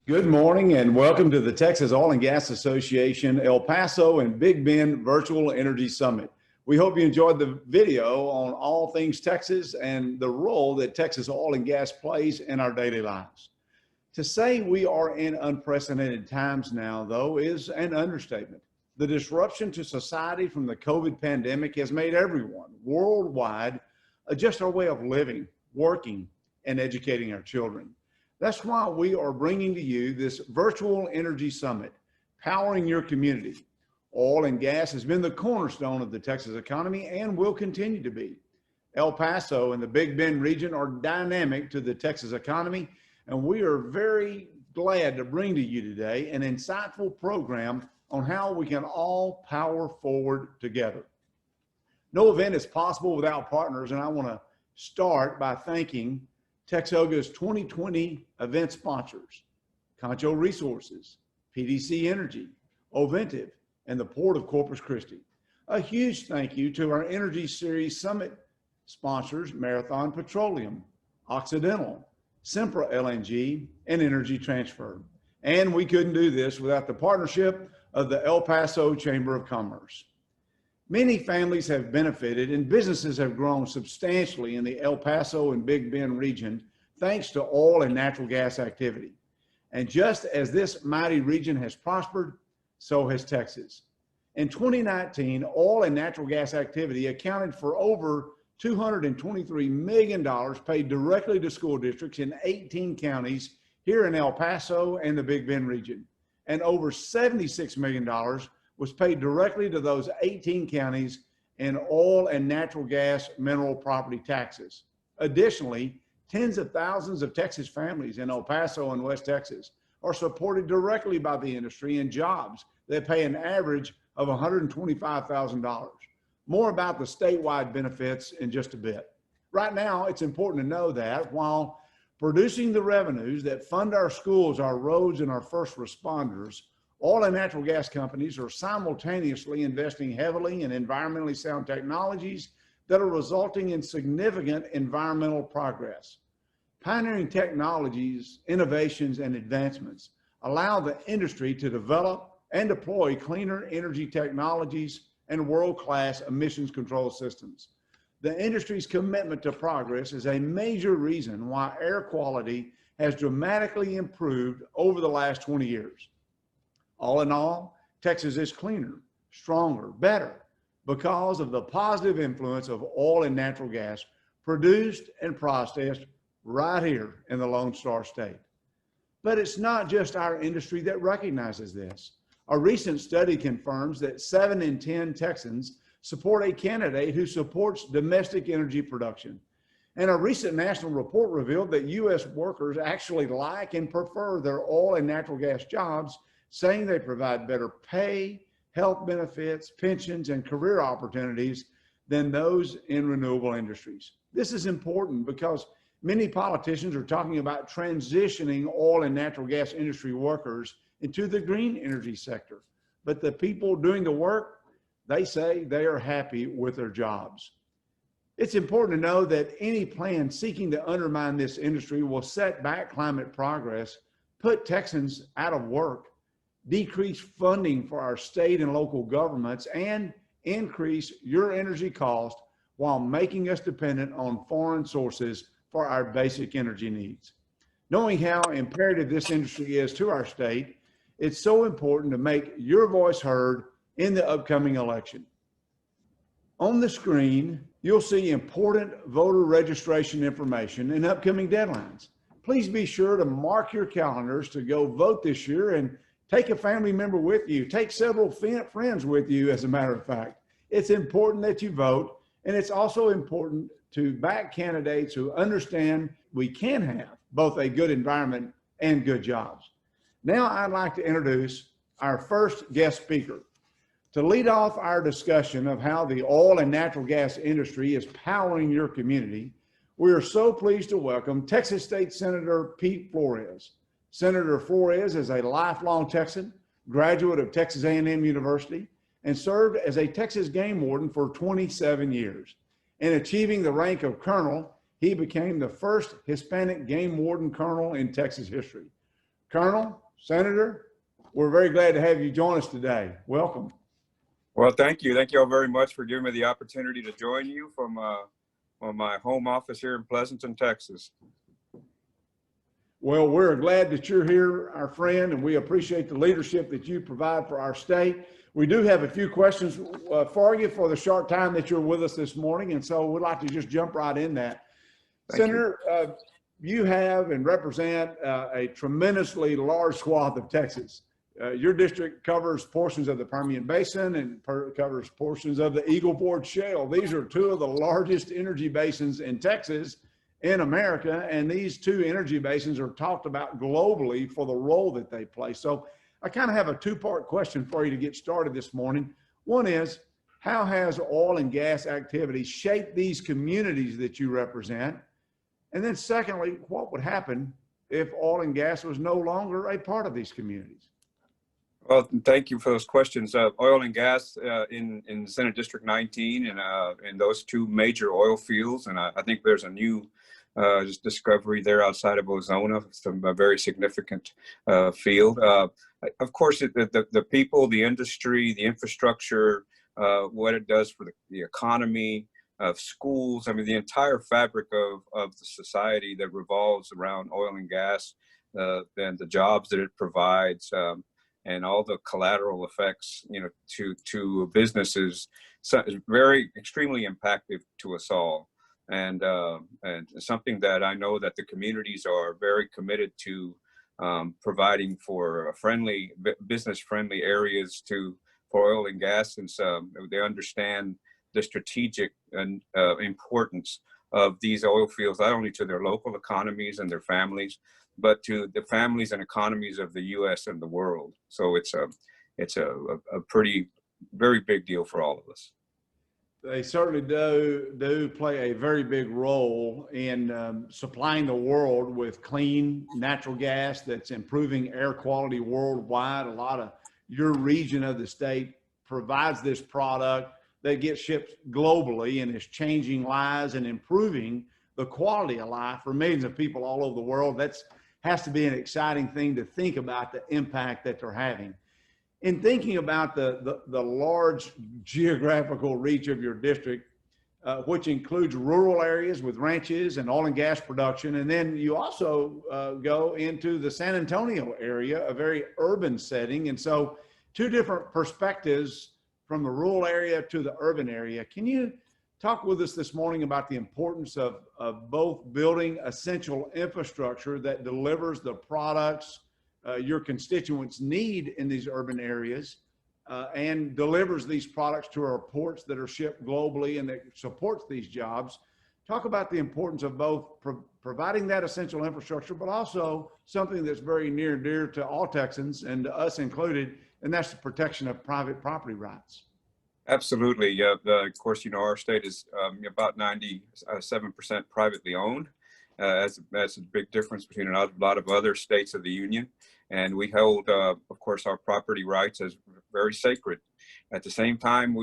Good morning and welcome to the Texas Oil and Gas Association El Paso and Big Bend Virtual Energy Summit. We hope you enjoyed the video on all things Texas and the role that Texas oil and gas plays in our daily lives. To say we are in unprecedented times now, though, is an understatement. The disruption to society from the COVID pandemic has made everyone worldwide adjust our way of living, working, and educating our children. That's why we are bringing to you this virtual energy summit, powering your community. Oil and gas has been the cornerstone of the Texas economy and will continue to be. El Paso and the Big Bend region are dynamic to the Texas economy, and we are very glad to bring to you today an insightful program on how we can all power forward together. No event is possible without partners, and I want to start by thanking TXOGA's 2020 event sponsors, Concho Resources, PDC Energy, Oventive, and the Port of Corpus Christi. A huge thank you to our Energy Series Summit sponsors, Marathon Petroleum, Occidental, Sempra LNG, and Energy Transfer. And we couldn't do this without the partnership of the El Paso Chamber of Commerce. Many families have benefited and businesses have grown substantially in the El Paso and Big Bend region thanks to oil and natural gas activity. And just as this mighty region has prospered, so has Texas. In 2019, oil and natural gas activity accounted for over $223 million paid directly to school districts in 18 counties here in El Paso and the Big Bend region, and over $76 million was paid directly to those 18 counties in oil and natural gas mineral property taxes. Additionally, tens of thousands of Texas families in El Paso and West Texas are supported directly by the industry in jobs that pay an average of $125,000. More about the statewide benefits in just a bit. Right now, it's important to know that while producing the revenues that fund our schools, our roads, and our first responders, oil and natural gas companies are simultaneously investing heavily in environmentally sound technologies that are resulting in significant environmental progress. Pioneering technologies, innovations, and advancements allow the industry to develop and deploy cleaner energy technologies and world-class emissions control systems. The industry's commitment to progress is a major reason why air quality has dramatically improved over the last 20 years. All in all, Texas is cleaner, stronger, better because of the positive influence of oil and natural gas produced and processed right here in the Lone Star State. But it's not just our industry that recognizes this. A recent study confirms that 7 in 10 Texans support a candidate who supports domestic energy production. And a recent national report revealed that U.S. workers actually like and prefer their oil and natural gas jobs, saying they provide better pay, health benefits, pensions, and career opportunities than those in renewable industries. This is important because many politicians are talking about transitioning oil and natural gas industry workers into the green energy sector. But the people doing the work, they say they are happy with their jobs. It's important to know that any plan seeking to undermine this industry will set back climate progress, put Texans out of work, decrease funding for our state and local governments, and increase your energy cost while making us dependent on foreign sources for our basic energy needs. Knowing how imperative this industry is to our state, it's so important to make your voice heard in the upcoming election. On the screen, you'll see important voter registration information and upcoming deadlines. Please be sure to mark your calendars to go vote this year and take a family member with you. Take several friends with you, as a matter of fact. It's important that you vote, and it's also important to back candidates who understand we can have both a good environment and good jobs. Now I'd like to introduce our first guest speaker. To lead off our discussion of how the oil and natural gas industry is powering your community, we are so pleased to welcome Texas State Senator Pete Flores. Senator Flores is a lifelong Texan, graduate of Texas A&M University, and served as a Texas game warden for 27 years. In achieving the rank of colonel, he became the first Hispanic game warden colonel in Texas history. Colonel, Senator, we're very glad to have you join us today. Welcome. Well, thank you. Thank you all very much for giving me the opportunity to join you from my home office here in Pleasanton, Texas. Well, we're glad that you're here, our friend, and we appreciate the leadership that you provide for our state. We do have a few questions for you for the short time that you're with us this morning, and so we'd like to just jump right in that. Senator, you have and represent a tremendously large swath of Texas. Your district covers portions of the Permian Basin and covers portions of the Eagle Ford Shale. These are two of the largest energy basins in Texas, in America, and these two energy basins are talked about globally for the role that they play. So I kind of have a two-part question for you to get started this morning. One is, how has oil and gas activity shaped these communities that you represent? And then secondly, what would happen if oil and gas was no longer a part of these communities? Well, thank you for those questions. Oil and gas in Senate District 19 and those two major oil fields, and I think there's a new discovery there outside of Ozona. It's a very significant field. Of course, the people, the industry, the infrastructure, what it does for the economy, of schools, I mean, the entire fabric of the society that revolves around oil and gas, and the jobs that it provides, and all the collateral effects, to businesses, so it's very extremely impactful to us all, and something that I know that the communities are very committed to providing for business-friendly areas for oil and gas, and so they understand the strategic importance of these oil fields, not only to their local economies and their families, but to the families and economies of the U.S. and the world. So it's a pretty, very big deal for all of us. They certainly do play a very big role in supplying the world with clean natural gas that's improving air quality worldwide. A lot of your region of the state provides this product that gets shipped globally and is changing lives and improving the quality of life for millions of people all over the world. That's has to be an exciting thing to think about, the impact that they're having. In thinking about the large geographical reach of your district, which includes rural areas with ranches and oil and gas production, and then you also go into the San Antonio area, a very urban setting, and so two different perspectives from the rural area to the urban area. Can you talk with us this morning about the importance of both building essential infrastructure that delivers the products your constituents need in these urban areas and delivers these products to our ports that are shipped globally and that supports these jobs? Talk about the importance of both providing that essential infrastructure, but also something that's very near and dear to all Texans and to us included, and that's the protection of private property rights. Absolutely. Of course, our state is about 97% privately owned. That's a big difference between a lot of other states of the union. And we hold, of course, our property rights as very sacred. At the same time,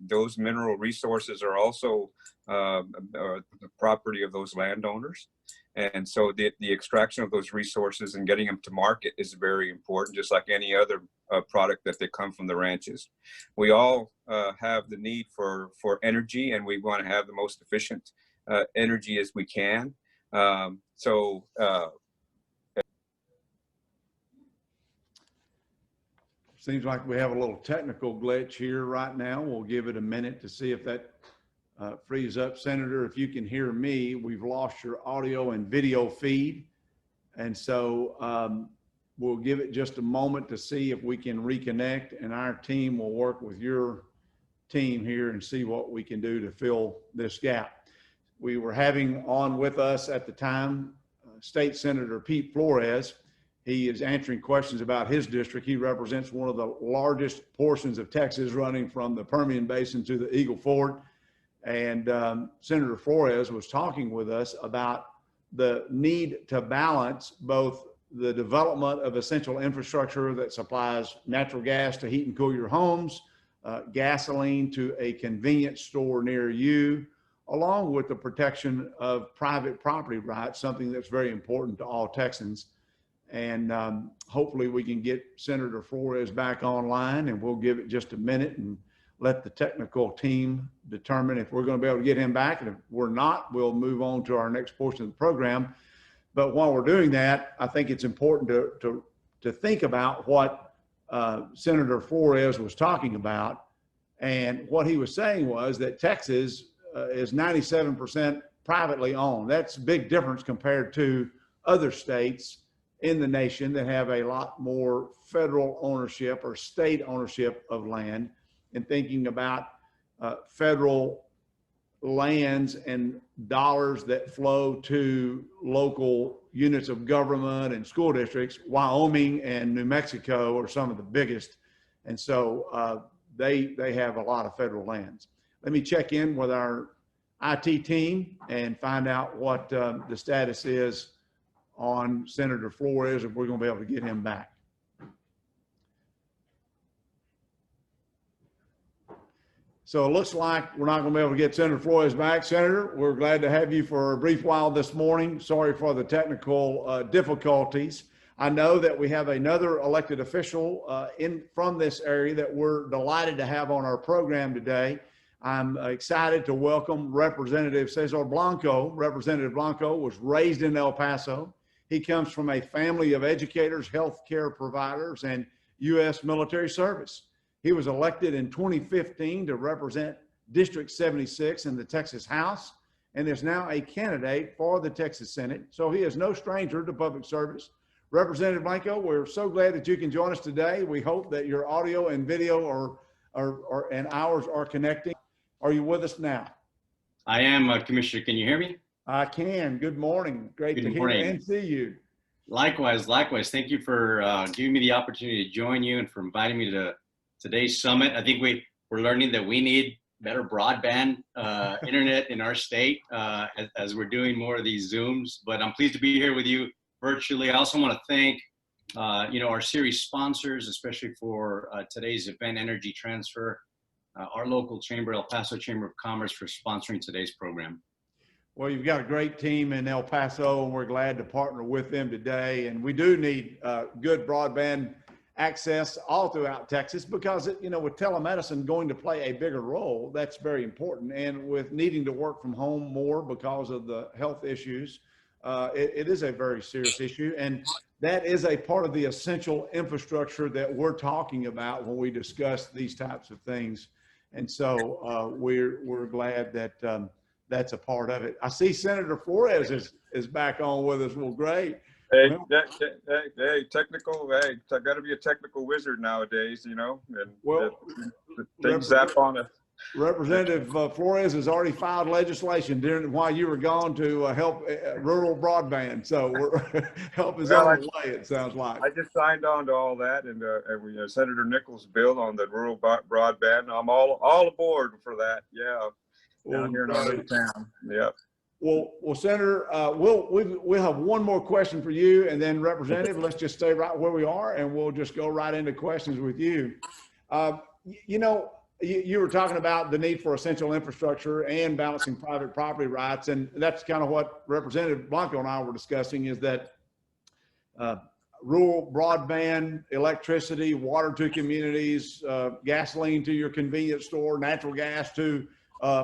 those mineral resources are also the property of those landowners. And so the extraction of those resources and getting them to market is very important, just like any other product that they come from the ranches. We all have the need for energy, and we want to have the most efficient energy as we can. Seems like we have a little technical glitch here right now. We'll give it a minute to see if that frees up. Senator, if you can hear me, we've lost your audio and video feed. And so we'll give it just a moment to see if we can reconnect, and our team will work with your team here and see what we can do to fill this gap. We were having on with us at the time State Senator Pete Flores. He is answering questions about his district. He represents one of the largest portions of Texas, running from the Permian Basin to the Eagle Ford. And Senator Flores was talking with us about the need to balance both the development of essential infrastructure that supplies natural gas to heat and cool your homes, gasoline to a convenience store near you, along with the protection of private property rights, something that's very important to all Texans. And hopefully we can get Senator Flores back online, and we'll give it just a minute and let the technical team determine if we're going to be able to get him back. And if we're not, we'll move on to our next portion of the program. But while we're doing that, I think it's important to think about what Senator Flores was talking about. And what he was saying was that Texas is 97% privately owned. That's a big difference compared to other states in the nation that have a lot more federal ownership or state ownership of land, and thinking about federal lands and dollars that flow to local units of government and school districts. Wyoming and New Mexico are some of the biggest. And so they have a lot of federal lands. Let me check in with our IT team and find out what the status is on Senator Flores, if we're going to be able to get him back. So it looks like we're not going to be able to get Senator Flores back. Senator, we're glad to have you for a brief while this morning. Sorry for the technical difficulties. I know that we have another elected official from this area that we're delighted to have on our program today. I'm excited to welcome Representative César Blanco. Representative Blanco was raised in El Paso. He comes from a family of educators, healthcare providers, and U.S. military service. He was elected in 2015 to represent District 76 in the Texas House, and is now a candidate for the Texas Senate. So he is no stranger to public service. Representative Blanco, we're so glad that you can join us today. We hope that your audio and video and ours are connecting. Are you with us now? I am, Commissioner. Can you hear me? I can. Good morning. Great to hear and see you. Likewise. Thank you for giving me the opportunity to join you and for inviting me to today's summit. I think we're learning that we need better broadband internet in our state as we're doing more of these Zooms. But I'm pleased to be here with you virtually. I also want to thank our series sponsors, especially for today's event, Energy Transfer, our local chamber, El Paso Chamber of Commerce, for sponsoring today's program. Well, you've got a great team in El Paso, and we're glad to partner with them today. And we do need good broadband access all throughout Texas, because with telemedicine going to play a bigger role, that's very important. And with needing to work from home more because of the health issues, it is a very serious issue. And that is a part of the essential infrastructure that we're talking about when we discuss these types of things. And so we're glad that that's a part of it. I see Senator Flores is back on with us. Well, great. Hey, technical. Hey, I got to be a technical wizard nowadays, and things zap on us. Representative Flores has already filed legislation while you were gone to help rural broadband. So help is on the way, it sounds like. I just signed on to all that, and Senator Nichols' bill on the rural broadband. I'm all aboard for that. Yeah, down here in our little town. Yeah. Well, Senator, we'll have one more question for you, and then Representative, let's just stay right where we are, and we'll just go right into questions with you. You were talking about the need for essential infrastructure and balancing private property rights, and that's kind of what Representative Blanco and I were discussing, is that rural broadband, electricity, water to communities, gasoline to your convenience store, natural gas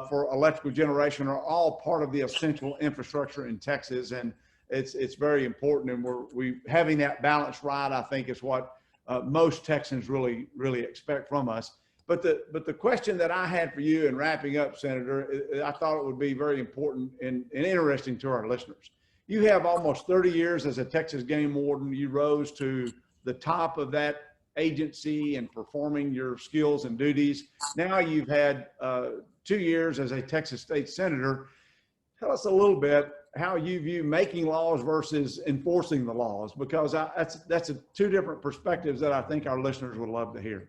for electrical generation are all part of the essential infrastructure in Texas, and it's very important. And we having that balance right, I think, is what most Texans really expect from us. But the question that I had for you in wrapping up, Senator, I thought it would be very important and interesting to our listeners. You have almost 30 years as a Texas game warden. You rose to the top of that agency and performing your skills and duties. Now you've had 2 years as a Texas state senator. Tell us a little bit how you view making laws versus enforcing the laws, because that's two different perspectives that I think our listeners would love to hear.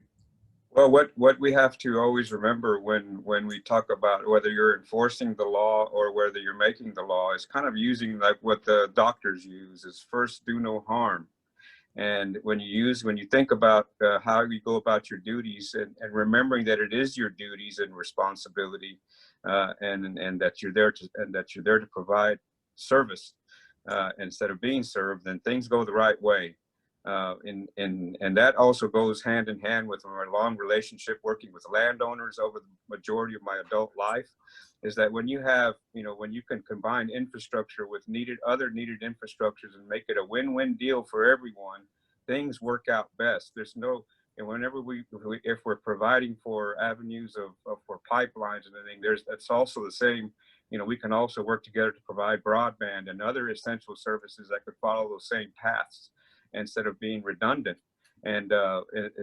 Well, what we have to always remember when we talk about whether you're enforcing the law or whether you're making the law is kind of using like what the doctors use, is first do no harm. And when you think about how you go about your duties, and remembering that it is your duties and responsibility, and that you're there to provide service, instead of being served, then things go the right way. And that also goes hand in hand with our long relationship working with landowners over the majority of my adult life, is that when you have, when you can combine infrastructure with other needed infrastructures and make it a win-win deal for everyone, things work out best. And whenever if we're providing for avenues for pipelines and everything, that's also the same. We can also work together to provide broadband and other essential services that could follow those same paths instead of being redundant. And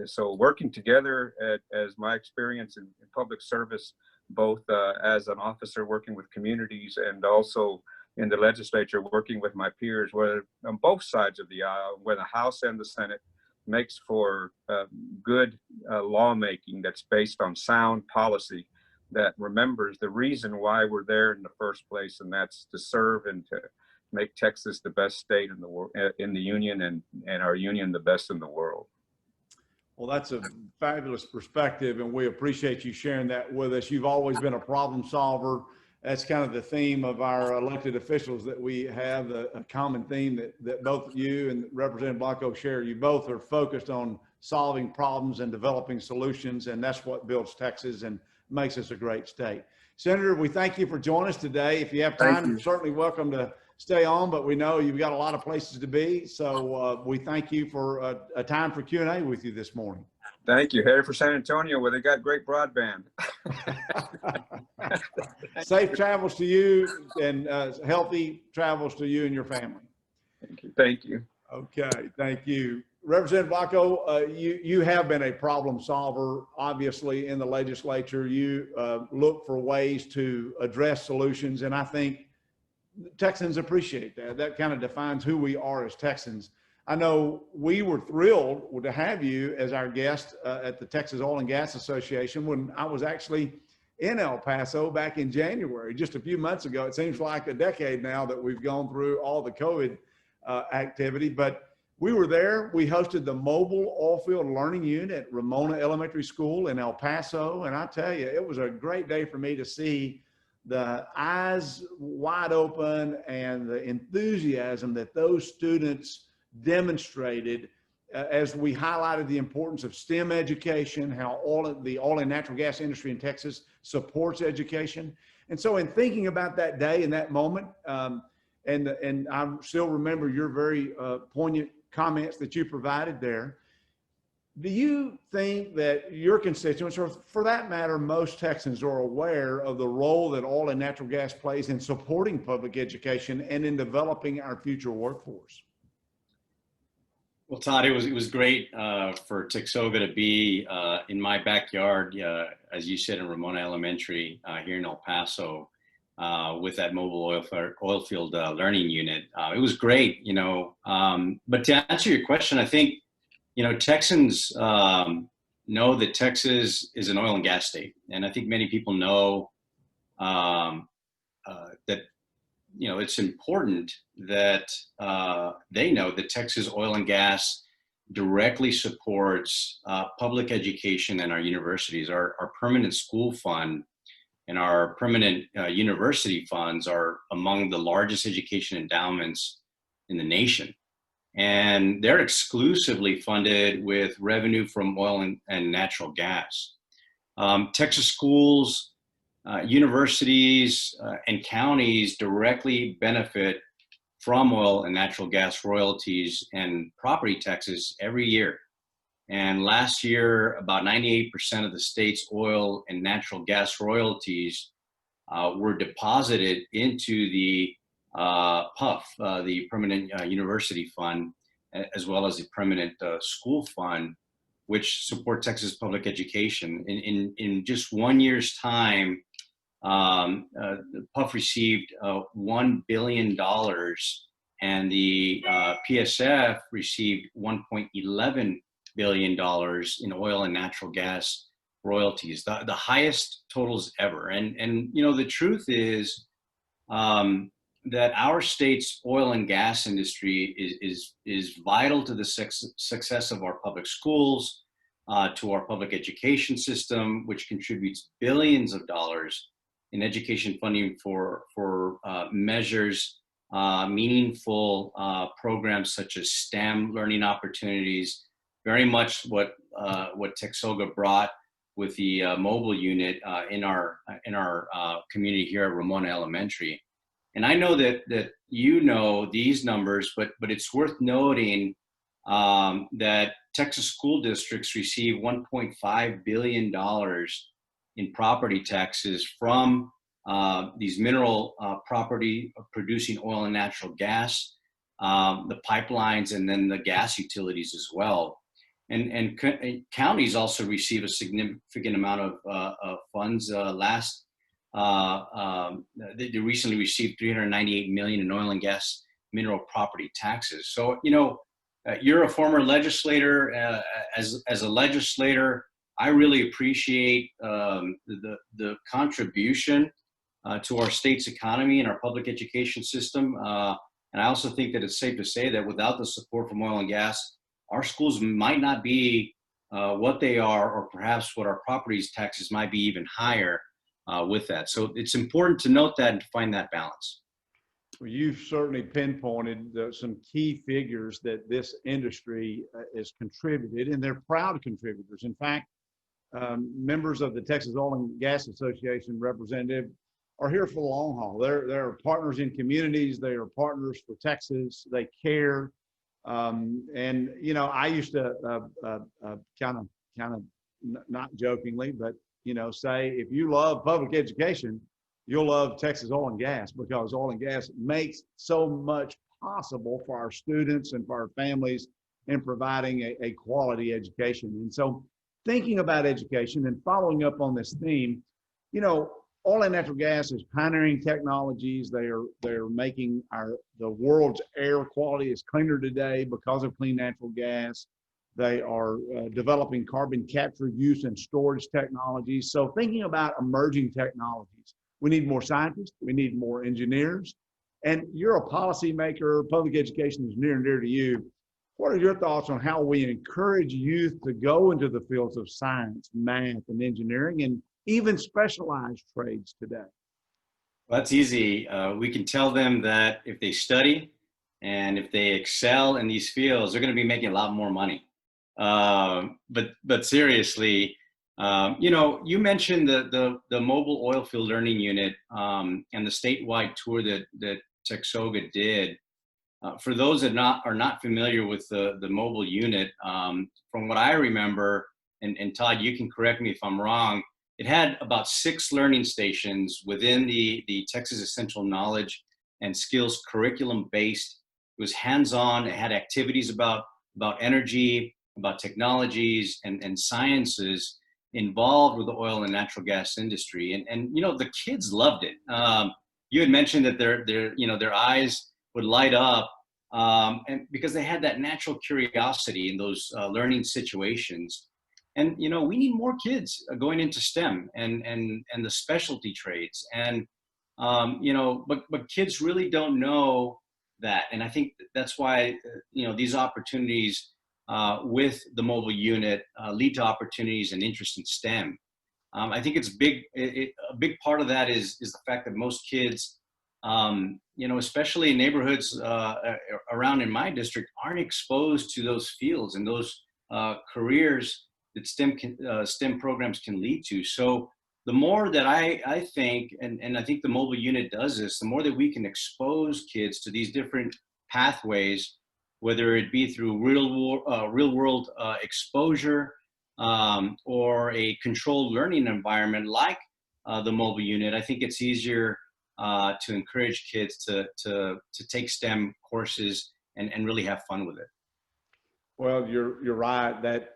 so working together, as my experience in public service, both as an officer working with communities and also in the legislature working with my peers, whether on both sides of the aisle, where the House and the Senate, makes for good lawmaking that's based on sound policy that remembers the reason why we're there in the first place, and that's to serve and to make Texas the best state in the world, in the union, and our union the best in the world. Well, that's a fabulous perspective, and we appreciate you sharing that with us. You've always been a problem solver. That's kind of the theme of our elected officials that we have, a common theme that both you and Representative Blanco share. You both are focused on solving problems and developing solutions, and that's what builds Texas and makes us a great state. Senator, we thank you for joining us today. If you have time, you're certainly welcome to stay on, but we know you've got a lot of places to be. So we thank you for a time for Q&A with you this morning. Thank you. Headed for San Antonio, where they got great broadband. Safe travels to you, and healthy travels to you and your family. Thank you. Thank you. Okay, thank you. Representative Blanco, you have been a problem solver, obviously, in the legislature. You look for ways to address solutions, and I think Texans appreciate that. That kind of defines who we are as Texans. I know we were thrilled to have you as our guest at the Texas Oil and Gas Association when I was actually in El Paso back in January, just a few months ago. It seems like a decade now that we've gone through all the COVID activity, but we were there. We hosted the mobile oilfield learning unit at Ramona Elementary School in El Paso. And I tell you, it was a great day for me to see the eyes wide open and the enthusiasm that those students demonstrated as we highlighted the importance of STEM education, how the oil and natural gas industry in Texas supports education. And so in thinking about that day and that moment, and I still remember your very poignant comments that you provided there, do you think that your constituents, or for that matter, most Texans, are aware of the role that oil and natural gas plays in supporting public education and in developing our future workforce? Well, Todd, it was great for TXOGA to be in my backyard, as you said, in Ramona Elementary here in El Paso, with that mobile oilfield learning unit. It was great, but to answer your question, I think, Texans know that Texas is an oil and gas state. And I think many people know that, it's important that they know that Texas oil and gas directly supports public education and our universities. Our permanent school fund and our permanent university funds are among the largest education endowments in the nation. And they're exclusively funded with revenue from oil and natural gas. Texas schools, universities, and counties directly benefit from oil and natural gas royalties and property taxes every year. And last year, about 98% of the state's oil and natural gas royalties were deposited into the PUF, the Permanent University Fund, as well as the Permanent School Fund, which support Texas public education. In just 1 year's time, the PUF received $1 billion, and the PSF received $1.11 billion in oil and natural gas royalties, the highest totals ever. And the truth is that our state's oil and gas industry is vital to the success of our public schools, to our public education system, which contributes billions of dollars in education funding for measures meaningful programs such as STEM learning opportunities, very much what TXOGA brought with the mobile unit in our community here at Ramona Elementary. And I know that you know these numbers, but it's worth noting that Texas school districts receive $1.5 billion in property taxes from these mineral property producing oil and natural gas, the pipelines, and then the gas utilities as well. And counties also receive a significant amount of funds. They recently received $398 million in oil and gas mineral property taxes. So, you know, you're a former legislator. As a legislator, I really appreciate the contribution to our state's economy and our public education system. And I also think that it's safe to say that without the support from oil and gas, our schools might not be what they are, or perhaps what our property taxes might be even higher with that. So it's important to note that and to find that balance. Well, you've certainly pinpointed some key figures that this industry has contributed, and they're proud contributors. In fact, members of the Texas Oil and Gas Association representative are here for the long haul. They're partners in communities. They are partners for Texas. They care. And, you know, I used to kind of not jokingly, but, you know, say, if you love public education, you'll love Texas Oil and Gas, because oil and gas makes so much possible for our students and for our families in providing a quality education. And so thinking about education and following up on this theme, you know, oil and natural gas is pioneering technologies. They're making the world's air quality is cleaner today because of clean natural gas. They are developing carbon capture, use, and storage technologies. So thinking about emerging technologies, we need more scientists, we need more engineers. And you're a policymaker, public education is near and dear to you. What are your thoughts on how we encourage youth to go into the fields of science, math, and engineering, and even specialized trades today? Well, that's easy. We can tell them that if they study and if they excel in these fields, they're going to be making a lot more money. But seriously, you know, you mentioned the mobile oil field learning unit and the statewide tour that TXOGA did. For those that are not familiar with the mobile unit, from what I remember, and Todd, you can correct me if I'm wrong, it had about 6 learning stations within the Texas Essential Knowledge and Skills curriculum based. It was hands-on. It had activities about energy, about technologies and sciences involved with the oil and natural gas industry. And you know, the kids loved it. You had mentioned that their eyes would light up, and because they had that natural curiosity in those learning situations. And you know, we need more kids going into STEM and the specialty trades. And you know, but kids really don't know that. And I think that's why you know, these opportunities with the mobile unit lead to opportunities and interest in STEM. I think it's big. A big part of that is the fact that most kids, you know, especially in neighborhoods around in my district, aren't exposed to those fields and those careers that STEM programs can lead to. So the more that I think, and I think the mobile unit does this, the more that we can expose kids to these different pathways, whether it be through real world exposure or a controlled learning environment like the mobile unit, I think it's easier to encourage kids to take STEM courses and really have fun with it. Well, you're right that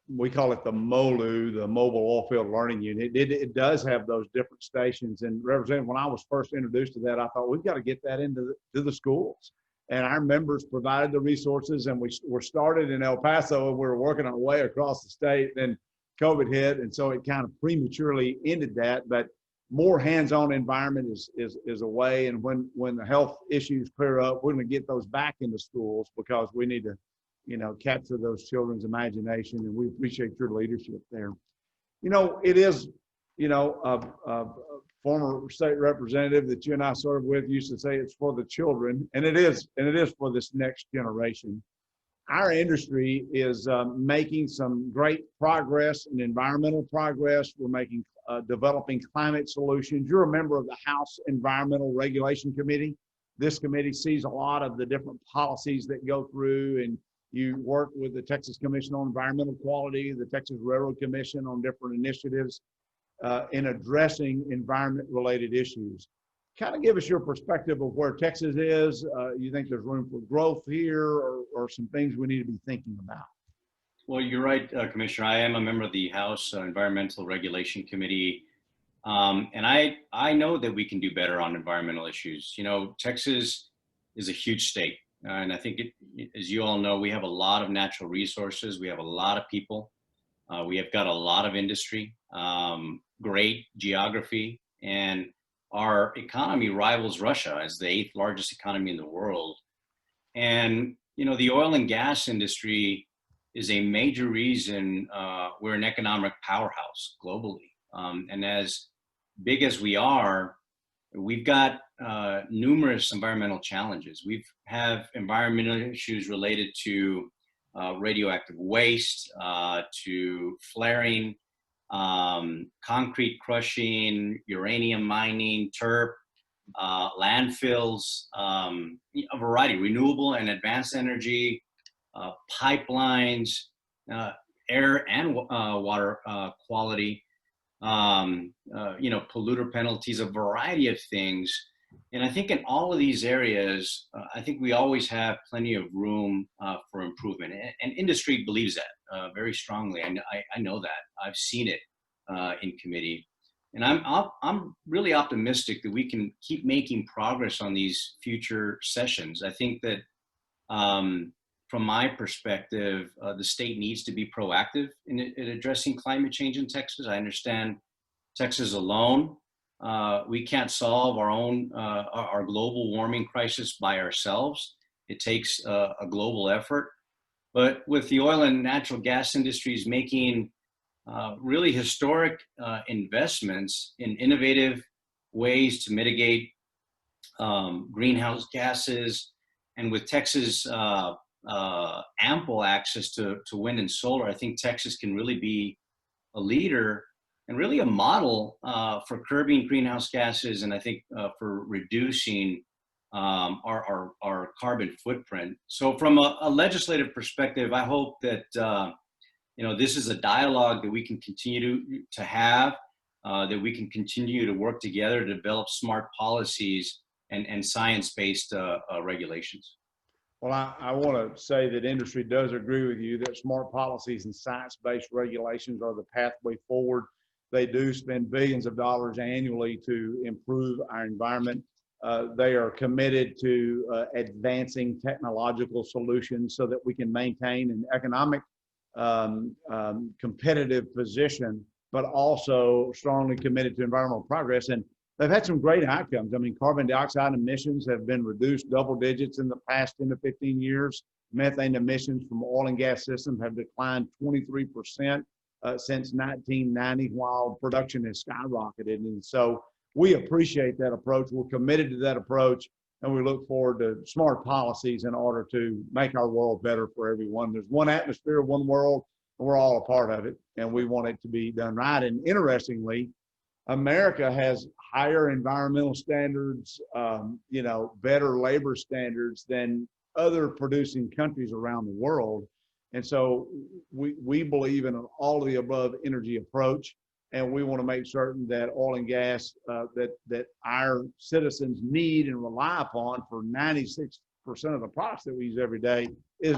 we call it the MOLU, the Mobile Oil Field Learning Unit. It does have those different stations. And Representative, when I was first introduced to that, I thought we've got to get that into the schools. And our members provided the resources, and we were started in El Paso, and we were working our way across the state. Then COVID hit, and so it kind of prematurely ended that. But more hands-on environment is a way. And when the health issues clear up, we're going to get those back into schools, because we need to, you know, capture those children's imagination. And we appreciate your leadership there. You know, it is you know, a former state representative that you and I served with used to say it's for the children, and it is for this next generation. Our industry is making some great progress in environmental progress. We're making developing climate solutions. You're a member of the House Environmental Regulation Committee. This committee sees a lot of the different policies that go through, and you work with the Texas Commission on Environmental Quality, the Texas Railroad Commission on different initiatives in addressing environment-related issues. Kind of give us your perspective of where Texas is. You think there's room for growth here, or some things we need to be thinking about? Well, you're right, Commissioner. I am a member of the House Environmental Regulation Committee. And I know that we can do better on environmental issues. You know, Texas is a huge state. And I think, as you all know, we have a lot of natural resources. We have a lot of people. We have got a lot of industry, great geography, and our economy rivals Russia as the 8th largest economy in the world. And, you know, the oil and gas industry is a major reason we're an economic powerhouse globally. And as big as we are, we've got numerous environmental challenges. We have environmental issues related to radioactive waste, to flaring, concrete crushing, uranium mining, TERP, landfills, a variety, renewable and advanced energy, pipelines, air and water quality, you know, polluter penalties, a variety of things. And I think in all of these areas, I think we always have plenty of room for improvement. And industry believes that very strongly. I know that. I've seen it in committee. And I'm really optimistic that we can keep making progress on these future sessions. I think that from my perspective, the state needs to be proactive in addressing climate change in Texas. I understand Texas alone, we can't solve our global warming crisis by ourselves. It takes a global effort. But with the oil and natural gas industries making really historic investments in innovative ways to mitigate greenhouse gases, and with Texas ample access to wind and solar, I think Texas can really be a leader and really a model for curbing greenhouse gases, and I think for reducing our carbon footprint. So from a legislative perspective, I hope that you know, this is a dialogue that we can continue to have, that we can continue to work together to develop smart policies and science-based regulations. Well, I want to say that industry does agree with you that smart policies and science-based regulations are the pathway forward. They do spend billions of dollars annually to improve our environment. They are committed to advancing technological solutions so that we can maintain an economic competitive position, but also strongly committed to environmental progress. And they've had some great outcomes. I mean, carbon dioxide emissions have been reduced double digits in the past 10 to 15 years. Methane emissions from oil and gas systems have declined 23% since 1990, while production has skyrocketed. And so we appreciate that approach. We're committed to that approach, and we look forward to smart policies in order to make our world better for everyone. There's one atmosphere, one world, and we're all a part of it, and we want it to be done right. And interestingly, America has higher environmental standards, you know, better labor standards than other producing countries around the world. And so we believe in an all of the above energy approach, and we want to make certain that oil and gas that our citizens need and rely upon for 96% of the products that we use every day is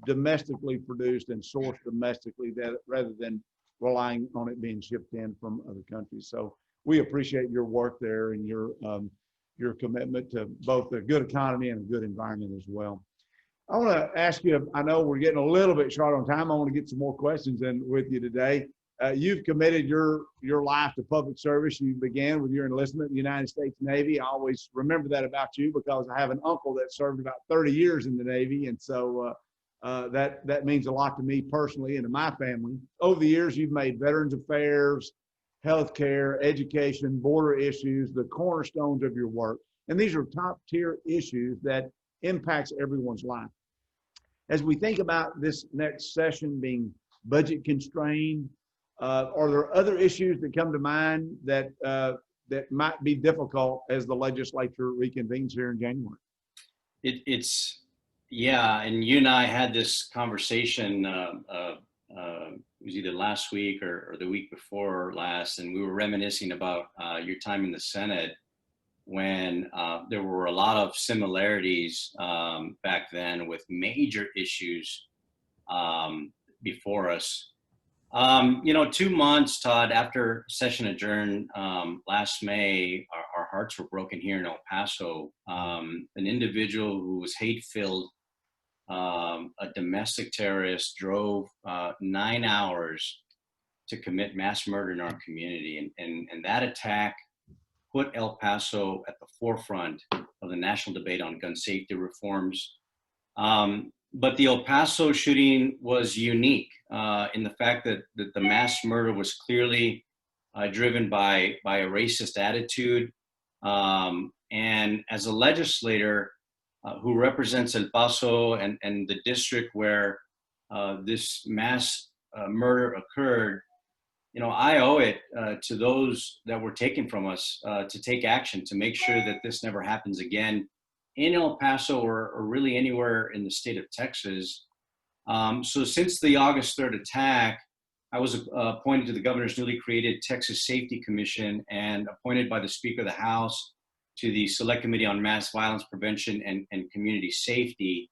domestically produced and sourced domestically, rather than relying on it being shipped in from other countries. So we appreciate your work there and your commitment to both a good economy and a good environment as well. I want to ask you, I know we're getting a little bit short on time. I want to get some more questions in with you today. You've committed your life to public service. You began with your enlistment in the United States Navy. I always remember that about you because I have an uncle that served about 30 years in the Navy. And so that means a lot to me personally and to my family. Over the years, you've made Veterans Affairs, healthcare, education, border issues, the cornerstones of your work. And these are top tier issues that impacts everyone's life. As we think about this next session being budget constrained, are there other issues that come to mind that that might be difficult as the legislature reconvenes here in January? Yeah, and you and I had this conversation, it was either last week or the week before last, and we were reminiscing about your time in the Senate when there were a lot of similarities back then with major issues before us. 2 months, Todd, after session adjourned last May, our hearts were broken here in El Paso. An individual who was hate-filled, a domestic terrorist, drove 9 hours to commit mass murder in our community. And that attack put El Paso at the forefront of the national debate on gun safety reforms. But the El Paso shooting was unique in the fact that the mass murder was clearly driven by a racist attitude. And as a legislator who represents El Paso and the district where this mass murder occurred, I owe it to those that were taken from us to take action to make sure that this never happens again in El Paso or really anywhere in the state of Texas. So since the August 3rd attack, I was appointed to the governor's newly created Texas Safety Commission and appointed by the Speaker of the House to the Select Committee on Mass Violence Prevention and Community Safety.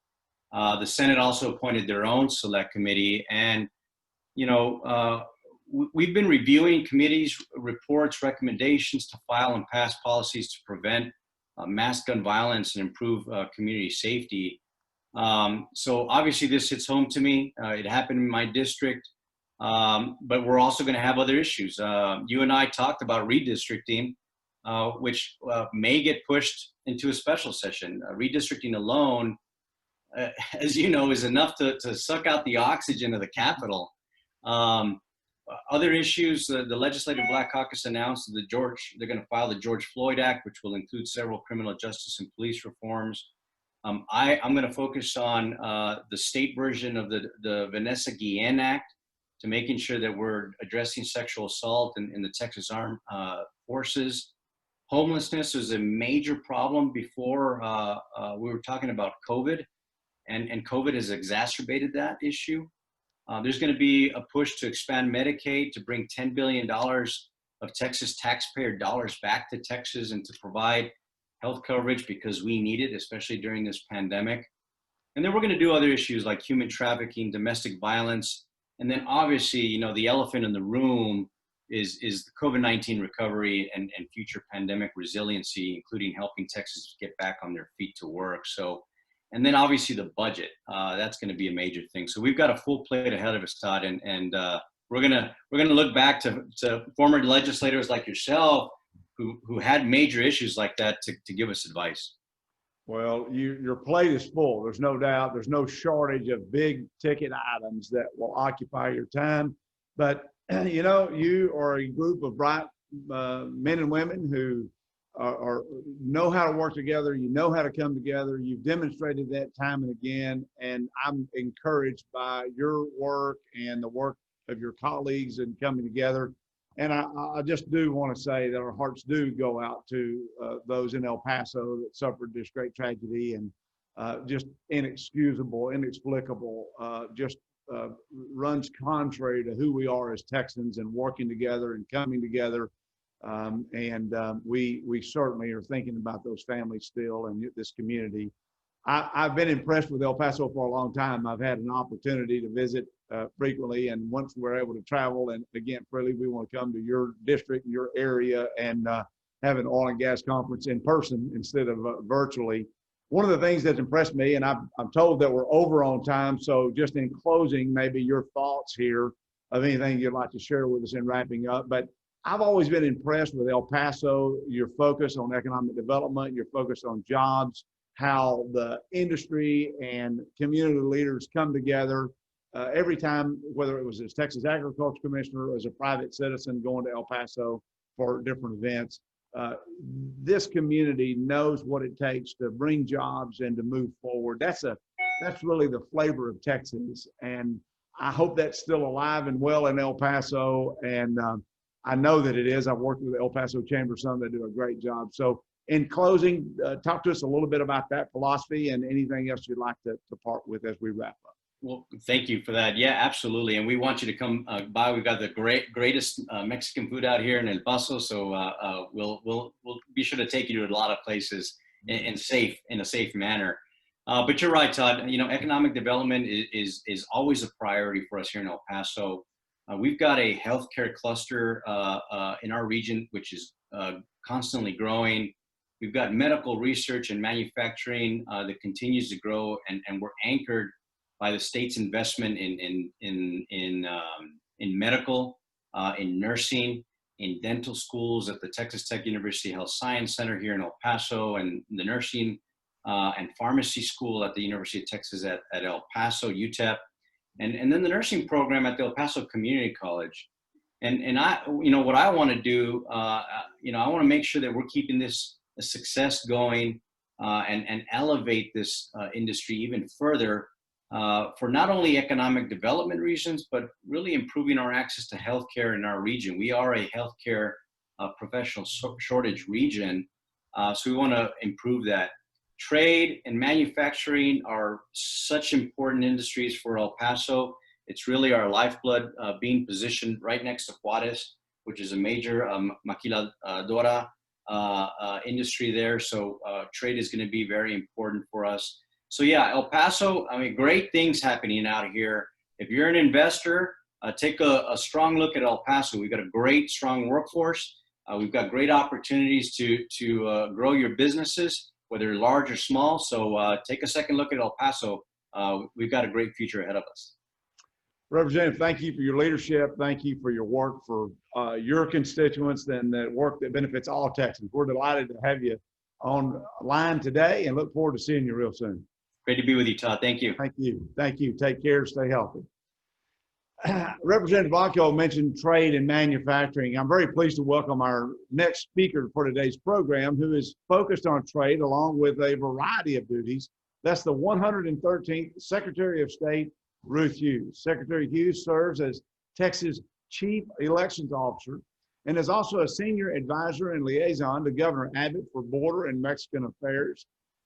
The Senate also appointed their own select committee. And, we've been reviewing committees' reports, recommendations to file and pass policies to prevent mass gun violence and improve community safety. So obviously this hits home to me. It happened in my district, but we're also going to have other issues. You and I talked about redistricting, which may get pushed into a special session. Redistricting alone, as you know, is enough to suck out the oxygen of the Capitol. Other issues, the Legislative Black Caucus announced that they're going to file the George Floyd Act, which will include several criminal justice and police reforms. I'm going to focus on the state version of the Vanessa Guillen Act to making sure that we're addressing sexual assault in the Texas Armed Forces. Homelessness was a major problem before we were talking about COVID, and COVID has exacerbated that issue. There's going to be a push to expand Medicaid to bring $10 billion of Texas taxpayer dollars back to Texas and to provide health coverage because we need it, especially during this pandemic. And then we're going to do other issues like human trafficking, domestic violence, and then obviously, the elephant in the room is the COVID-19 recovery and future pandemic resiliency, including helping Texas get back on their feet to work. And then obviously the budget, that's going to be a major thing. So we've got a full plate ahead of us, Todd, and we're gonna look back to former legislators like yourself who had major issues like that to give us advice. Well, your plate is full. There's no doubt. There's no shortage of big ticket items that will occupy your time. But you are a group of bright men and women who know how to work together. You know how to come together. You've demonstrated that time and again, and I'm encouraged by your work and the work of your colleagues in coming together. And I just do want to say that our hearts do go out to those in El Paso that suffered this great tragedy, and just inexcusable, inexplicable, runs contrary to who we are as Texans and working together and coming together. We certainly are thinking about those families still and this community. I've been impressed with El Paso for a long time. I've had an opportunity to visit frequently, and once we're able to travel and again freely, we want to come to your district, your area, and have an oil and gas conference in person instead of virtually. One of the things that's impressed me, and I'm told that we're over on time, so just in closing, maybe your thoughts here of anything you'd like to share with us in wrapping up. But I've always been impressed with El Paso, your focus on economic development, your focus on jobs, how the industry and community leaders come together every time, whether it was as Texas Agriculture Commissioner or as a private citizen going to El Paso for different events, this community knows what it takes to bring jobs and to move forward. That's really the flavor of Texas, and I hope that's still alive and well in El Paso. And I know that it is. I've worked with the El Paso Chamber some that do a great job. So in closing, talk to us a little bit about that philosophy and anything else you'd like to part with as we wrap up. Well, thank you for that. Yeah, absolutely. And we want you to come by. We've got the greatest Mexican food out here in El Paso. So we'll be sure to take you to a lot of places in a safe manner. But you're right, Todd. You know, economic development is always a priority for us here in El Paso. We've got a healthcare cluster in our region, which is constantly growing. We've got medical research and manufacturing that continues to grow, and we're anchored by the state's investment in medical, in nursing, in dental schools at the Texas Tech University Health Science Center here in El Paso, and the nursing and pharmacy school at the University of Texas at El Paso, UTEP, and then the nursing program at the El Paso Community College. And I, you know, what I want to do, you know, I want to make sure that we're keeping this success going and elevate this industry even further for not only economic development reasons, but really improving our access to healthcare in our region. We are a healthcare professional shortage region, so we want to improve that. Trade and manufacturing are such important industries for El Paso. It's really our lifeblood, being positioned right next to Juarez, which is a major maquiladora industry there. So trade is going to be very important for us. So yeah, El Paso, I mean, great things happening out here. If you're an investor, take a strong look at El Paso. We've got a great, strong workforce. We've got great opportunities to grow your businesses, whether large or small. So take a second look at El Paso. We've got a great future ahead of us. Representative, thank you for your leadership. Thank you for your work for your constituents and the work that benefits all Texans. We're delighted to have you online today and look forward to seeing you real soon. Great to be with you, Todd. Thank you. Thank you. Thank you. Take care. Stay healthy. Representative Blanco mentioned trade and manufacturing. I'm very pleased to welcome our next speaker for today's program, who is focused on trade along with a variety of duties. That's the 113th Secretary of State, Ruth Hughs. Secretary Hughs serves as Texas Chief Elections Officer and is also a senior advisor and liaison to Governor Abbott for Border and Mexican Affairs.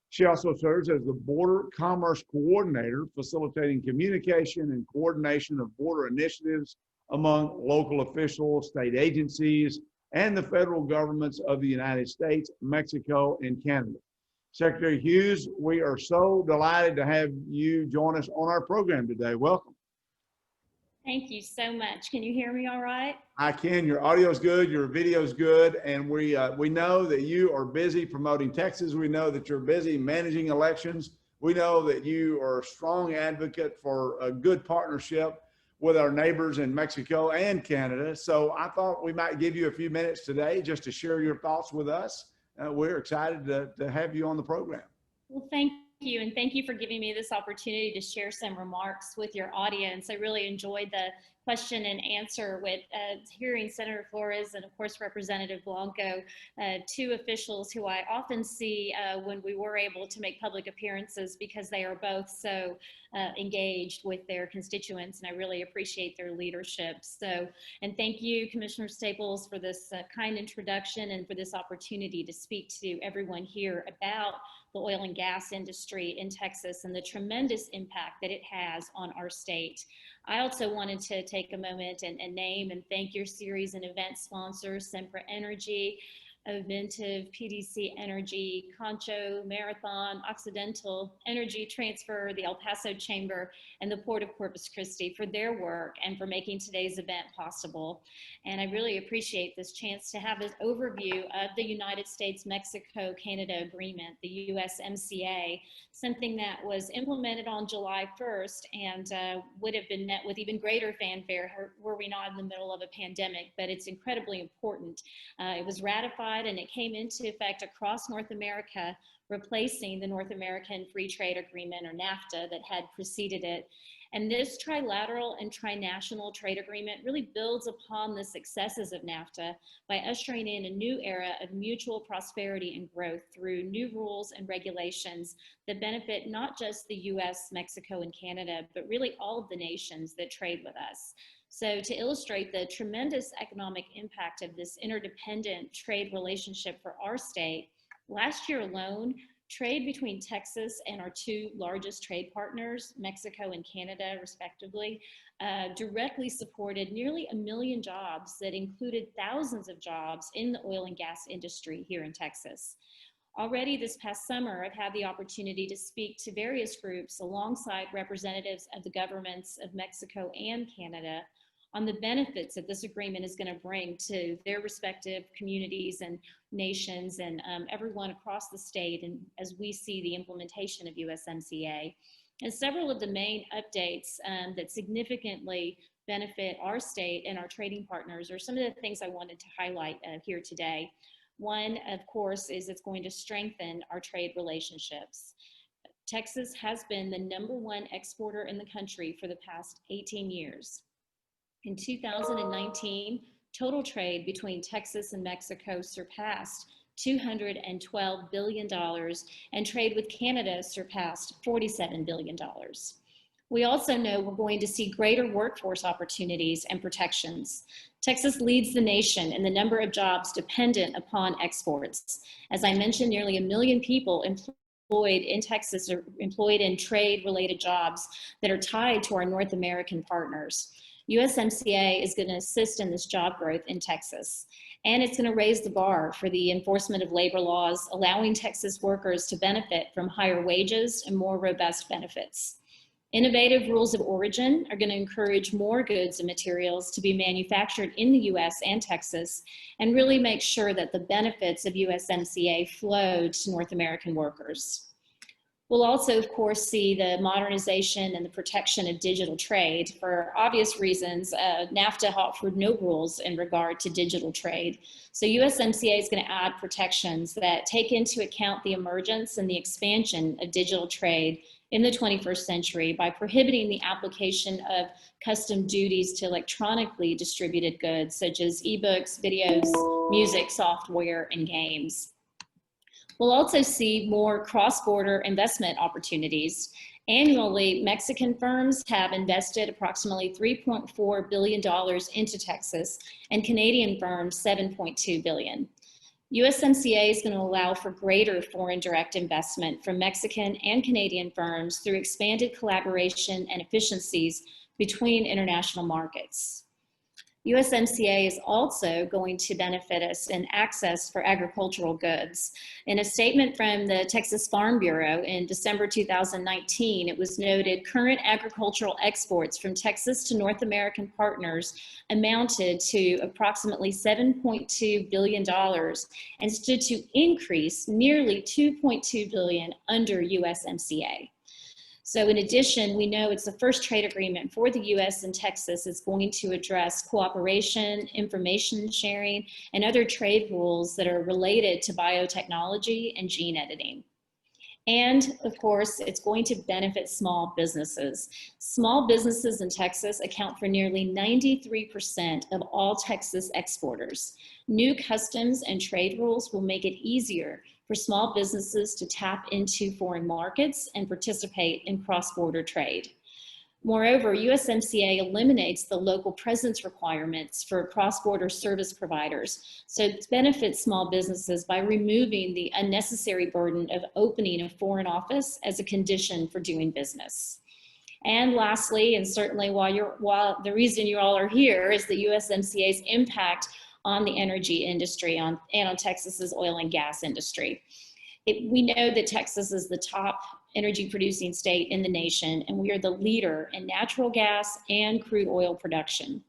She also serves as the Border Commerce Coordinator, facilitating communication and coordination of border initiatives among local officials, state agencies, and the federal governments of the United States, Mexico, and Canada. Secretary Hughs, we are so delighted to have you join us on our program today. Welcome. Thank you so much. Can you hear me all right? I can. Your audio is good, your video is good, and we know that you are busy promoting Texas. We know that you're busy managing elections. We know that you are a strong advocate for a good partnership with our neighbors in Mexico and Canada. So I thought we might give you a few minutes today just to share your thoughts with us. We're excited to have you on the program. Well, thank you, and thank you for giving me this opportunity to share some remarks with your audience. I really enjoyed the question and answer with hearing Senator Flores and of course Representative Blanco, two officials who I often see when we were able to make public appearances, because they are both so engaged with their constituents, and I really appreciate their leadership. So, and thank you, Commissioner Staples, for this kind introduction and for this opportunity to speak to everyone here about the oil and gas industry in Texas and the tremendous impact that it has on our state. I also wanted to take a moment and name and thank your series and event sponsors, Sempra Energy, Oventive, PDC Energy, Concho, Marathon, Occidental, Energy Transfer, the El Paso Chamber, and the Port of Corpus Christi for their work and for making today's event possible. And I really appreciate this chance to have an overview of the United States-Mexico-Canada Agreement, the USMCA, something that was implemented on July 1st and would have been met with even greater fanfare were we not in the middle of a pandemic, but it's incredibly important. It was ratified and it came into effect across North America replacing the North American Free Trade Agreement, or NAFTA, that had preceded it. And this trilateral and trinational trade agreement really builds upon the successes of NAFTA by ushering in a new era of mutual prosperity and growth through new rules and regulations that benefit not just the US, Mexico, and Canada, but really all of the nations that trade with us. So to illustrate the tremendous economic impact of this interdependent trade relationship for our state, last year alone, trade between Texas and our two largest trade partners, Mexico and Canada, respectively, directly supported nearly 1 million jobs that included thousands of jobs in the oil and gas industry here in Texas. Already this past summer, I've had the opportunity to speak to various groups alongside representatives of the governments of Mexico and Canada on the benefits that this agreement is going to bring to their respective communities and nations and everyone across the state, and as we see the implementation of USMCA. And several of the main updates that significantly benefit our state and our trading partners are some of the things I wanted to highlight here today. One, of course, is it's going to strengthen our trade relationships. Texas has been the #1 exporter in the country for the past 18 years. In 2019, total trade between Texas and Mexico surpassed $212 billion, and trade with Canada surpassed $47 billion. We also know we're going to see greater workforce opportunities and protections. Texas leads the nation in the number of jobs dependent upon exports. As I mentioned, nearly 1 million people employed in Texas are employed in trade-related jobs that are tied to our North American partners. USMCA is going to assist in this job growth in Texas, and it's going to raise the bar for the enforcement of labor laws, allowing Texas workers to benefit from higher wages and more robust benefits. Innovative rules of origin are going to encourage more goods and materials to be manufactured in the US and Texas, and really make sure that the benefits of USMCA flow to North American workers. We'll also, of course, see the modernization and the protection of digital trade. For obvious reasons, NAFTA offered no rules in regard to digital trade. So USMCA is going to add protections that take into account the emergence and the expansion of digital trade in the 21st century by prohibiting the application of custom duties to electronically distributed goods, such as ebooks, videos, music, software, and games. We'll also see more cross-border investment opportunities. Annually, Mexican firms have invested approximately $3.4 billion into Texas, and Canadian firms $7.2 billion. USMCA is going to allow for greater foreign direct investment from Mexican and Canadian firms through expanded collaboration and efficiencies between international markets. USMCA is also going to benefit us in access for agricultural goods. In a statement from the Texas Farm Bureau in December 2019, it was noted current agricultural exports from Texas to North American partners amounted to approximately $7.2 billion and stood to increase nearly $2.2 billion under USMCA. So in addition, we know it's the first trade agreement for the US and Texas. It's going to address cooperation, information sharing, and other trade rules that are related to biotechnology and gene editing. And of course, it's going to benefit small businesses. Small businesses in Texas account for nearly 93% of all Texas exporters. New customs and trade rules will make it easier for small businesses to tap into foreign markets and participate in cross-border trade. Moreover, USMCA eliminates the local presence requirements for cross-border service providers, so it benefits small businesses by removing the unnecessary burden of opening a foreign office as a condition for doing business. And lastly, and certainly while the reason you all are here is the USMCA's impact on the energy industry and on Texas's oil and gas industry. We know that Texas is the top energy producing state in the nation, and we are the leader in natural gas and crude oil production.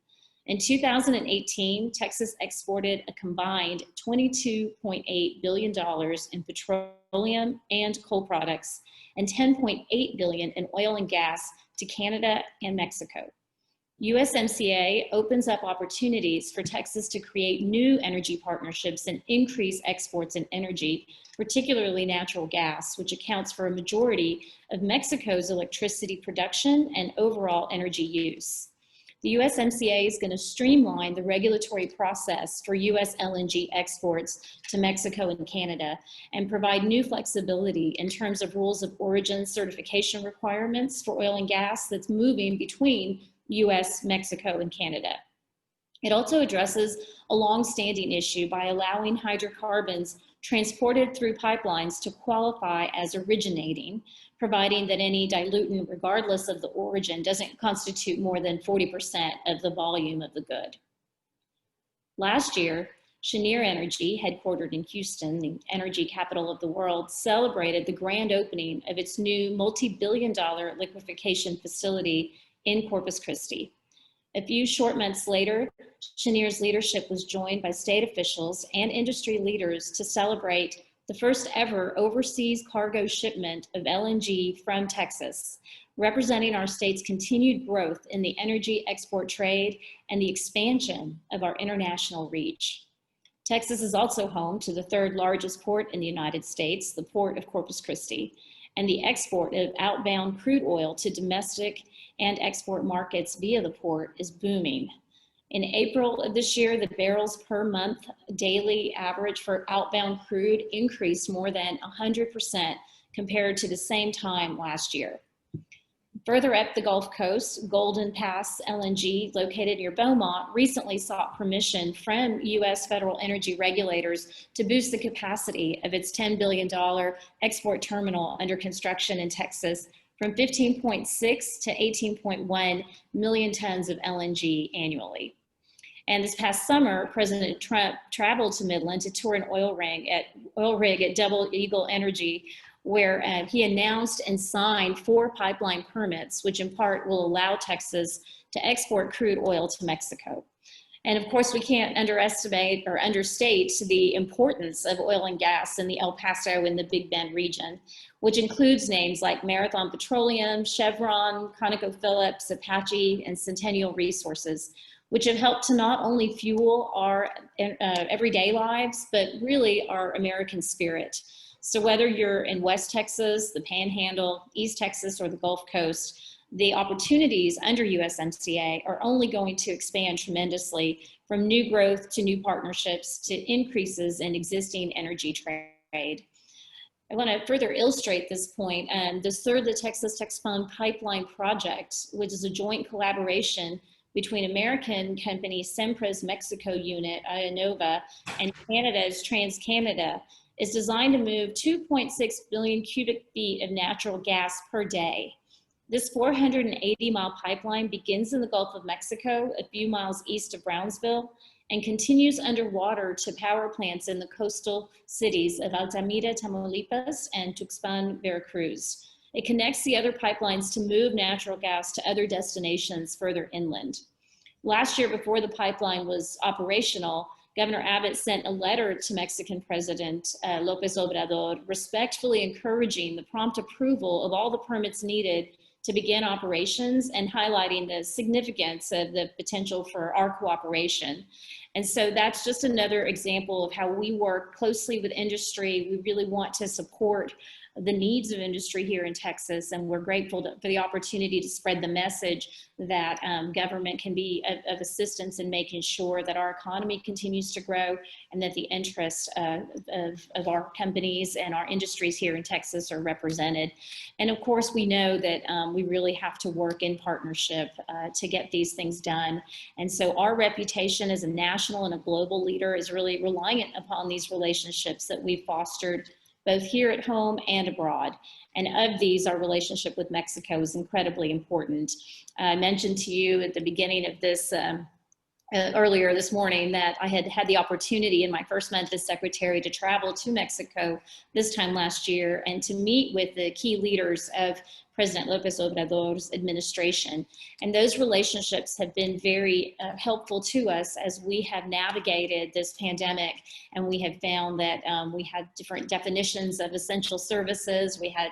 In 2018, Texas exported a combined $22.8 billion in petroleum and coal products and $10.8 billion in oil and gas to Canada and Mexico. USMCA opens up opportunities for Texas to create new energy partnerships and increase exports in energy, particularly natural gas, which accounts for a majority of Mexico's electricity production and overall energy use. The USMCA is going to streamline the regulatory process for US LNG exports to Mexico and Canada and provide new flexibility in terms of rules of origin certification requirements for oil and gas that's moving between US, Mexico, and Canada. It also addresses a long-standing issue by allowing hydrocarbons transported through pipelines to qualify as originating, providing that any diluent, regardless of the origin, doesn't constitute more than 40% of the volume of the good. Last year, Cheniere Energy, headquartered in Houston, the energy capital of the world, celebrated the grand opening of its new multi-billion-dollar liquefaction facility in Corpus Christi. A few short months later, Cheniere's leadership was joined by state officials and industry leaders to celebrate the first ever overseas cargo shipment of LNG from Texas, representing our state's continued growth in the energy export trade and the expansion of our international reach. Texas is also home to the third largest port in the United States, the Port of Corpus Christi, and the export of outbound crude oil to domestic and export markets via the port is booming. In April of this year, the barrels per month daily average for outbound crude increased more than 100% compared to the same time last year. Further up the Gulf Coast, Golden Pass LNG, located near Beaumont, recently sought permission from U.S. federal energy regulators to boost the capacity of its $10 billion export terminal under construction in Texas from 15.6 to 18.1 million tons of LNG annually. And this past summer, President Trump traveled to Midland to tour an oil rig at Double Eagle Energy, where he announced and signed 4 pipeline permits, which in part will allow Texas to export crude oil to Mexico. And of course, we can't underestimate or understate the importance of oil and gas in the El Paso and the Big Bend region, which includes names like Marathon Petroleum, Chevron, ConocoPhillips, Apache, and Centennial Resources, which have helped to not only fuel our everyday lives, but really our American spirit. So whether you're in West Texas, the Panhandle, East Texas, or the Gulf Coast, the opportunities under USMCA are only going to expand tremendously, from new growth to new partnerships to increases in existing energy trade. I want to further illustrate this point. The third, the Texas Tex Fund Pipeline Project, which is a joint collaboration between American company Sempra's Mexico unit, Iannova, and Canada's TransCanada, is designed to move 2.6 billion cubic feet of natural gas per day. This 480-mile pipeline begins in the Gulf of Mexico, a few miles east of Brownsville, and continues underwater to power plants in the coastal cities of Altamira, Tamaulipas, and Tuxpan, Veracruz. It connects the other pipelines to move natural gas to other destinations further inland. Last year, before the pipeline was operational, Governor Abbott sent a letter to Mexican President López Obrador, respectfully encouraging the prompt approval of all the permits needed to begin operations and highlighting the significance of the potential for our cooperation. And so that's just another example of how we work closely with industry. We really want to support the needs of industry here in Texas, and we're grateful for the opportunity to spread the message that government can be of assistance in making sure that our economy continues to grow and that the interests of our companies and our industries here in Texas are represented. And of course, we know that we really have to work in partnership to get these things done. And so our reputation as a national and a global leader is really reliant upon these relationships that we've fostered both here at home and abroad. And of these, our relationship with Mexico is incredibly important. I mentioned to you at the beginning of this, earlier this morning, that I had had the opportunity in my first month as secretary to travel to Mexico this time last year and to meet with the key leaders of President Lopez Obrador's administration. And those relationships have been very helpful to us as we have navigated this pandemic. And we have found that we had different definitions of essential services. We had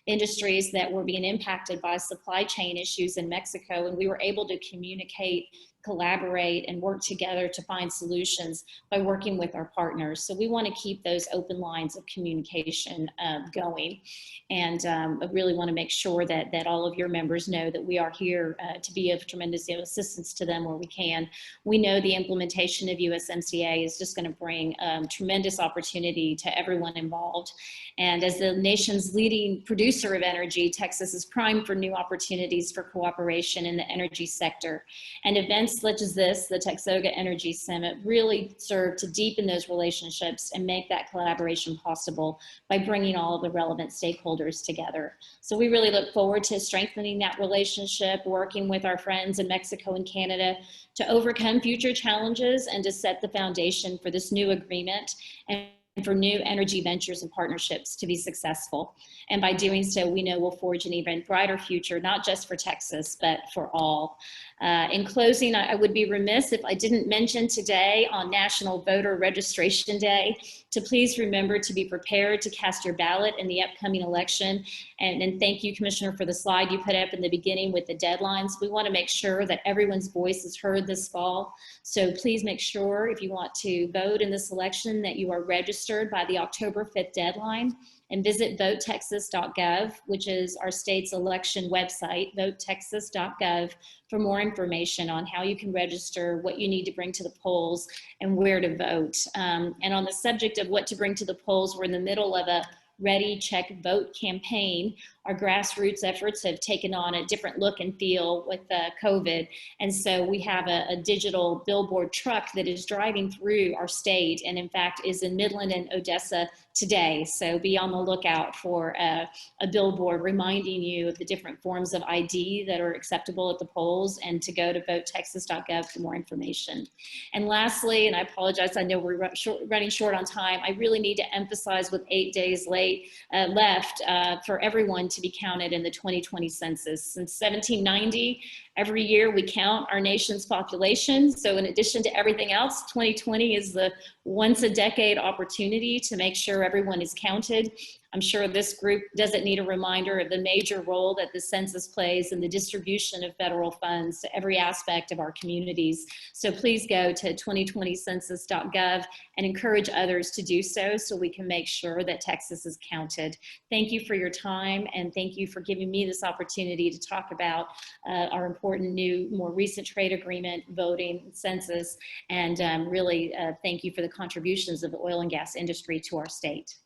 industries that were being impacted by supply chain issues in Mexico, and we were able to communicate, collaborate, and work together to find solutions by working with our partners. So we want to keep those open lines of communication going. And I really want to make sure that all of your members know that we are here to be of tremendous assistance to them where we can. We know the implementation of USMCA is just going to bring tremendous opportunity to everyone involved. And as the nation's leading producer of energy, Texas is primed for new opportunities for cooperation in the energy sector. And events such as this, the TXOGA Energy Summit, really serve to deepen those relationships and make that collaboration possible by bringing all of the relevant stakeholders together. So we really look forward to strengthening that relationship, working with our friends in Mexico and Canada to overcome future challenges and to set the foundation for this new agreement and for new energy ventures and partnerships to be successful. And by doing so, we know we'll forge an even brighter future, not just for Texas, but for all. In closing, I would be remiss if I didn't mention today on National Voter Registration Day to please remember to be prepared to cast your ballot in the upcoming election. And thank you, Commissioner, for the slide you put up in the beginning with the deadlines. We want to make sure that everyone's voice is heard this fall. So please make sure if you want to vote in this election that you are registered by the October 5th deadline, and visit votetexas.gov, which is our state's election website, votetexas.gov, for more information on how you can register, what you need to bring to the polls, and where to vote. And on the subject of what to bring to the polls, we're in the middle of a Ready, Check, Vote campaign. Our grassroots efforts have taken on a different look and feel with COVID. And so we have a digital billboard truck that is driving through our state and in fact is in Midland and Odessa today. So be on the lookout for a billboard reminding you of the different forms of ID that are acceptable at the polls and to go to votetexas.gov for more information. And lastly, and I apologize, I know we're running short on time, I really need to emphasize with 8 days left for everyone to be counted in the 2020 census. Since 1790, every year we count our nation's population. So in addition to everything else, 2020 is the once a decade opportunity to make sure everyone is counted. I'm sure this group doesn't need a reminder of the major role that the census plays in the distribution of federal funds to every aspect of our communities. So please go to 2020census.gov and encourage others to do so we can make sure that Texas is counted. Thank you for your time, and thank you for giving me this opportunity to talk about our important new, more recent trade agreement, voting, census, and really thank you for the contributions of the oil and gas industry to our state.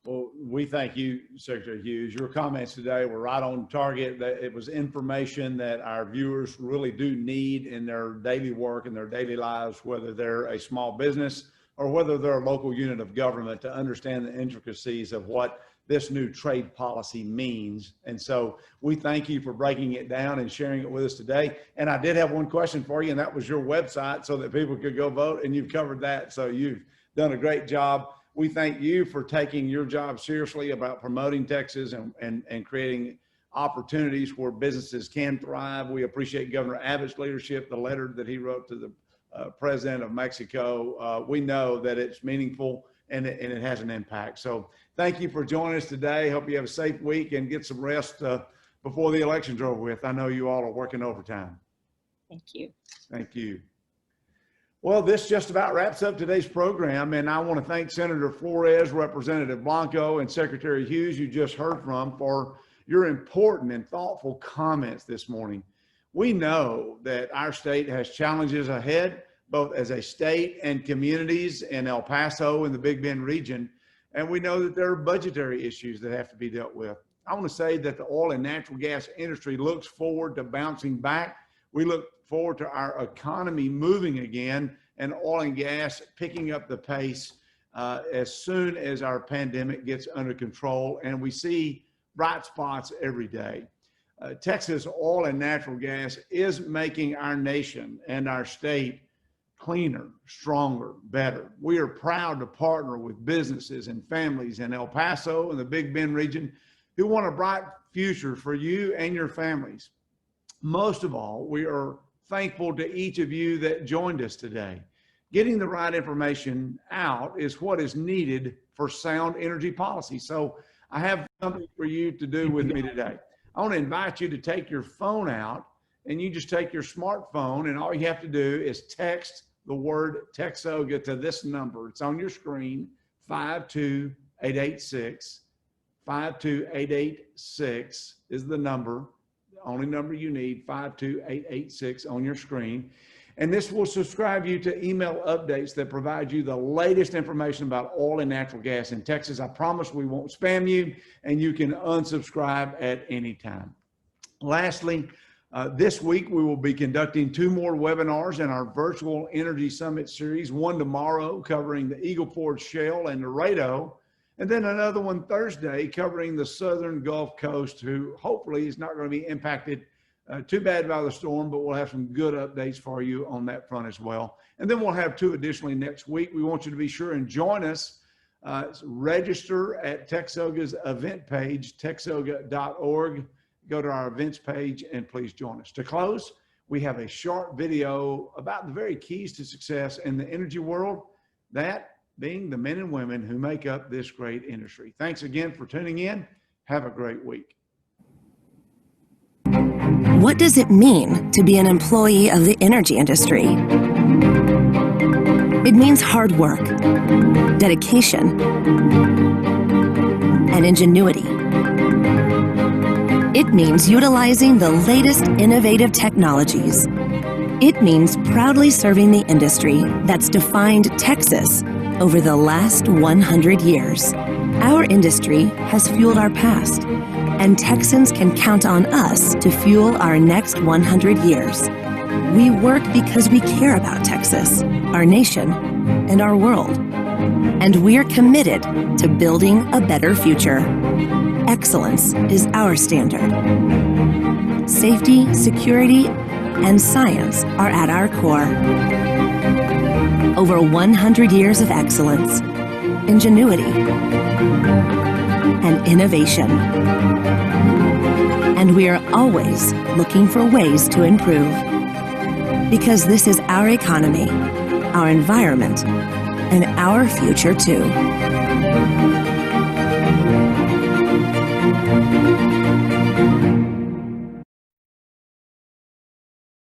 Well, we thank you, Secretary Hughs. Your comments today were right on target. That it was information that our viewers really do need in their daily work and their daily lives, whether they're a small business or whether they're a local unit of government, to understand the intricacies of what this new trade policy means. And so we thank you for breaking it down and sharing it with us today. And I did have one question for you, and that was your website so that people could go vote, and you've covered that. So you've done a great job. We thank you for taking your job seriously about promoting Texas and creating opportunities where businesses can thrive. We appreciate Governor Abbott's leadership, the letter that he wrote to the President of Mexico. We know that it's meaningful and it has an impact. So thank you for joining us today. Hope you have a safe week and get some rest before the election's over with. I know you all are working overtime. Thank you. Thank you. Well, this just about wraps up today's program, and I want to thank Senator Flores, Representative Blanco, and Secretary Hughs, you just heard from, for your important and thoughtful comments this morning. We know that our state has challenges ahead, both as a state and communities in El Paso and the Big Bend region, and we know that there are budgetary issues that have to be dealt with. I want to say that the oil and natural gas industry looks forward to bouncing back. We look forward to our economy moving again and oil and gas picking up the pace as soon as our pandemic gets under control, and we see bright spots every day. Texas oil and natural gas is making our nation and our state cleaner, stronger, better. We are proud to partner with businesses and families in El Paso and the Big Bend region who want a bright future for you and your families. Most of all, we are thankful to each of you that joined us today. Getting the right information out is what is needed for sound energy policy. So I have something for you to do with me today. I want to invite you to take your phone out, and you just take your smartphone, and all you have to do is text the word TXOGA to this number. It's on your screen, 52886. 52886 is the number, the only number you need, 52886 on your screen. And this will subscribe you to email updates that provide you the latest information about oil and natural gas in Texas. I promise we won't spam you, and you can unsubscribe at any time. Lastly, this week we will be conducting 2 more webinars in our virtual Energy Summit series, one tomorrow covering the Eagle Ford Shale and Laredo, and then another one Thursday covering the southern Gulf Coast, who hopefully is not going to be impacted too bad by the storm, but we'll have some good updates for you on that front as well. And then we'll have 2 additionally next week. We want you to be sure and join us. Register at TXOGA's event page, TXOGA.org. Go to our events page and please join us. To close, we have a short video about the very keys to success in the energy world, that being the men and women who make up this great industry. Thanks again for tuning in. Have a great week. What does it mean to be an employee of the energy industry? It means hard work, dedication, and ingenuity. It means utilizing the latest innovative technologies. It means proudly serving the industry that's defined Texas over the last 100 years. Our industry has fueled our past, and Texans can count on us to fuel our next 100 years. We work because we care about Texas, our nation, and our world. And we're committed to building a better future. Excellence is our standard. Safety, security, and science are at our core. Over 100 years of excellence, ingenuity, and innovation. And we are always looking for ways to improve. Because this is our economy, our environment, and our future too.